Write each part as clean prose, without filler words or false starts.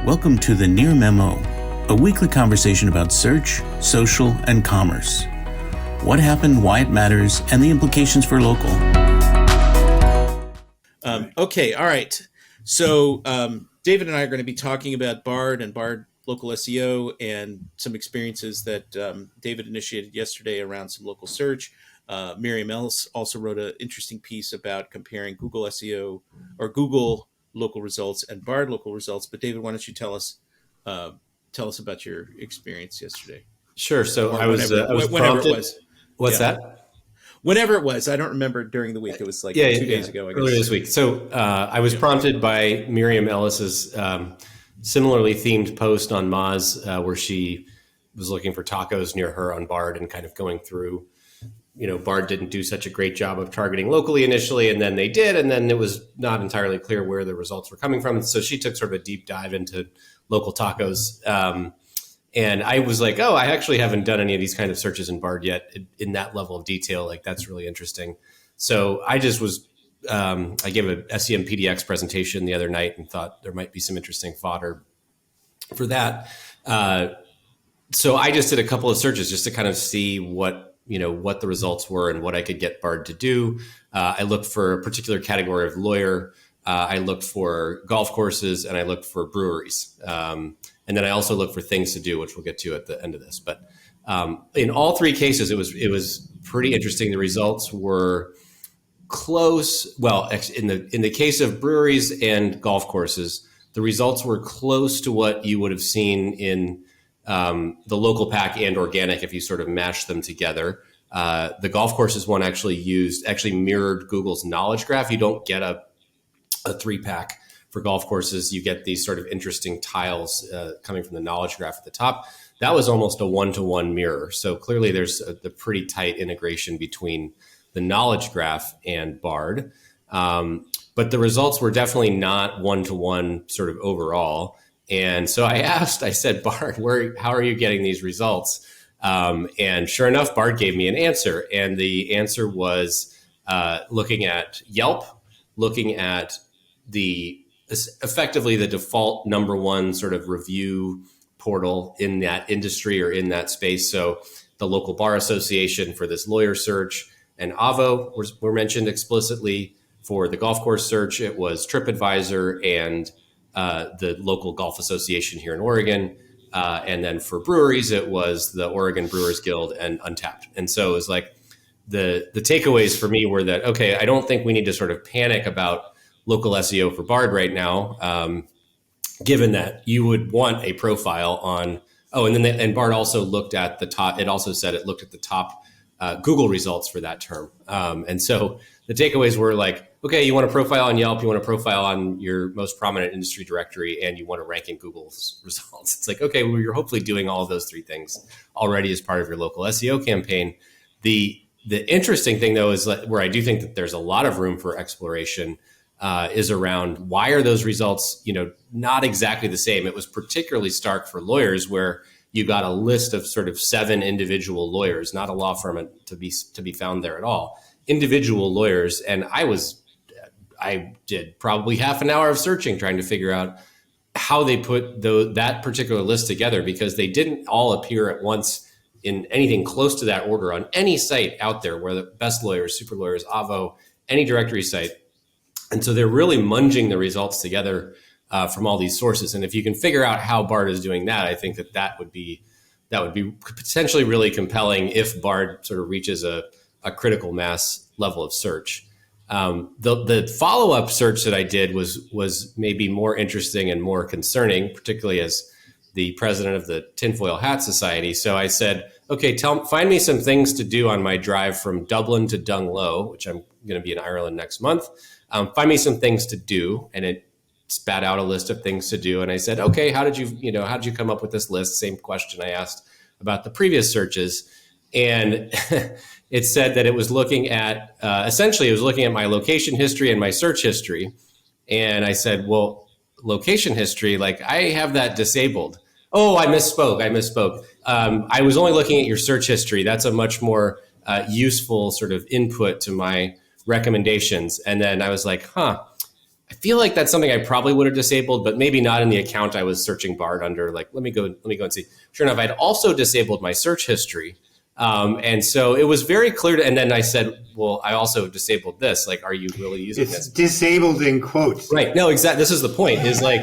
Welcome to the Near Memo, a weekly conversation about search, social, and commerce. What happened, why it matters, and the implications for local. Okay, all right. So David and I are going to be talking about Bard and Bard Local SEO and some experiences that David initiated yesterday around some local search. Miriam Ellis also wrote an interesting piece about comparing Google SEO or Google local results and Bard local results. But David, why don't you tell us about your experience yesterday? Sure. So Or I was whenever prompted. it was. What's Yeah. that? Whenever it was, I don't remember during the week. It was like 2 days ago, I guess. Earlier this week. So I was prompted by Miriam Ellis's similarly themed post on Moz, where she was looking for tacos near her on Bard and kind of going through, Bard didn't do such a great job of targeting locally initially, and then they did, and then it was not entirely clear where the results were coming from. So she took sort of a deep dive into local tacos. And I was like, oh, I actually haven't done any of these kind of searches in Bard yet in that level of detail. Like, that's really interesting. So I just was, I gave a SEM PDX presentation the other night and thought there might be some interesting fodder for that. So I just did a couple of searches just to kind of see what the results were and what I could get Bard to do. I looked for a particular category of lawyer. I looked for golf courses, and I looked for breweries. And then I also looked for things to do, which we'll get to at the end of this. But in all three cases, it was pretty interesting. The results were close. Well, in the case of breweries and golf courses, the results were close to what you would have seen in the local pack and organic if you sort of mash them together. The golf courses one actually mirrored Google's knowledge graph. You don't get a 3-pack for golf courses. You get these sort of interesting tiles coming from the knowledge graph at the top. That was almost a 1-to-1 mirror. So clearly there's the pretty tight integration between the knowledge graph and Bard. But the results were definitely not 1-to-1 sort of overall. And so I said, Bard, how are you getting these results? And sure enough, Bard gave me an answer. And the answer was looking at Yelp, looking at effectively the default number one sort of review portal in that industry or in that space. So the local bar association for this lawyer search and Avo were mentioned explicitly. For the golf course search, it was TripAdvisor and the local golf association here in Oregon. And then for breweries, it was the Oregon Brewers Guild and Untapped. And so it was like the takeaways for me were that, okay, I don't think we need to sort of panic about local SEO for Bard right now, given that you would want a profile on, and Bard also looked at the top, it also said it looked at the top Google results for that term. And so the takeaways were like, okay, you want a profile on Yelp, you want a profile on your most prominent industry directory, and you want to rank in Google's results. It's like, okay, well, you're hopefully doing all of those three things already as part of your local SEO campaign. The interesting thing, though, is where I do think that there's a lot of room for exploration is around why are those results, not exactly the same. It was particularly stark for lawyers, where you got a list of sort of 7 individual lawyers, not a law firm to be found there at all, individual lawyers. And I did probably half an hour of searching trying to figure out how they put that particular list together, because they didn't all appear at once in anything close to that order on any site out there, where the best lawyers, super lawyers, Avo, any directory site. And so they're really munging the results together from all these sources. And if you can figure out how Bard is doing that, I think that would be potentially really compelling if Bard sort of reaches a critical mass level of search. The follow-up search that I did was maybe more interesting and more concerning, particularly as the president of the Tinfoil Hat Society. So I said, okay, find me some things to do on my drive from Dublin to Dunglow, which I'm going to be in Ireland next month. Find me some things to do. And it spat out a list of things to do. And I said, okay, how did you come up with this list? Same question I asked about the previous searches. And it said that it was looking at, essentially it was looking at my location history and my search history. And I said, well, location history, like I have that disabled. Oh, I misspoke. I was only looking at your search history. That's a much more useful sort of input to my recommendations. And then I was like, I feel like that's something I probably would have disabled, but maybe not in the account I was searching Bard under. Like, let me go and see. Sure enough, I'd also disabled my search history. And so it was very clear and then I said, well, I also disabled this. Like, are you really using this? It's disabled in quotes. Right. No, exactly. This is the point, is like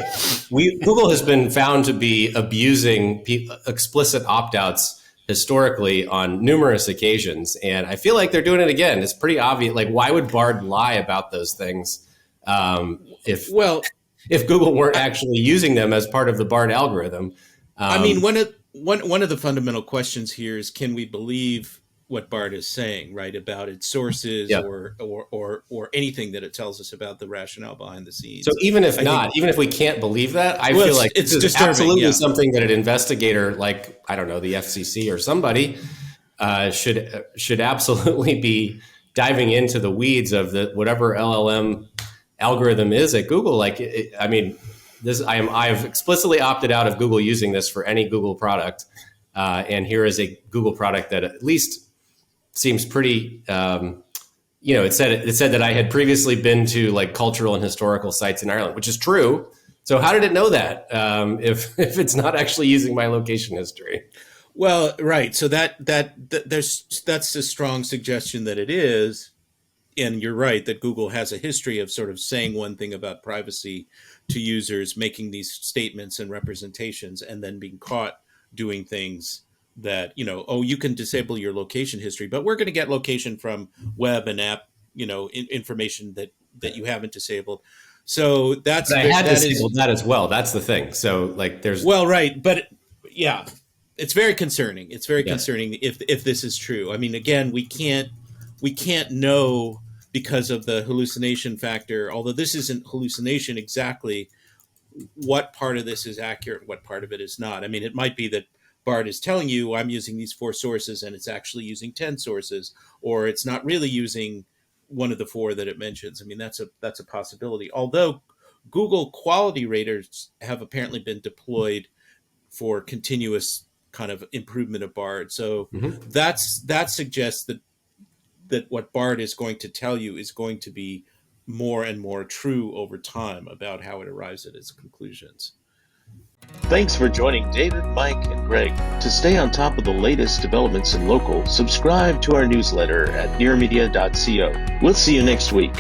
Google has been found to be abusing explicit opt-outs historically on numerous occasions. And I feel like they're doing it again. It's pretty obvious. Like, why would Bard lie about those things if Google weren't actually using them as part of the Bard algorithm? I mean, one of the fundamental questions here is, can we believe what Bard is saying, right, about its sources or anything that it tells us about the rationale behind the scenes? So even if even if we can't believe that, I feel like it's this is disturbing, absolutely something that an investigator, like, I don't know, the FCC or somebody, should absolutely be diving into the weeds of the whatever LLM algorithm is at Google. Like, I've explicitly opted out of Google using this for any Google product, and here is a Google product that at least seems pretty. It said that I had previously been to like cultural and historical sites in Ireland, which is true. So how did it know that if it's not actually using my location history? Well, right. So that's a strong suggestion that it is. And you're right that Google has a history of sort of saying one thing about privacy to users, making these statements and representations, and then being caught doing things that, you can disable your location history, but we're going to get location from web and app, information that you haven't disabled. So I had disabled that as well. That's the thing. So like right. But yeah, it's very concerning. It's very concerning if this is true. I mean, again, we can't know because of the hallucination factor, although this isn't hallucination exactly, what part of this is accurate and what part of it is not. I mean, it might be that Bard is telling you I'm using these 4 sources and it's actually using 10 sources, or it's not really using one of the 4 that it mentions. I mean, that's a possibility. Although Google quality raters have apparently been deployed for continuous kind of improvement of Bard. So that suggests that what Bard is going to tell you is going to be more and more true over time about how it arrives at its conclusions. Thanks for joining David, Mike, and Greg. To stay on top of the latest developments in local, subscribe to our newsletter at nearmedia.co. We'll see you next week.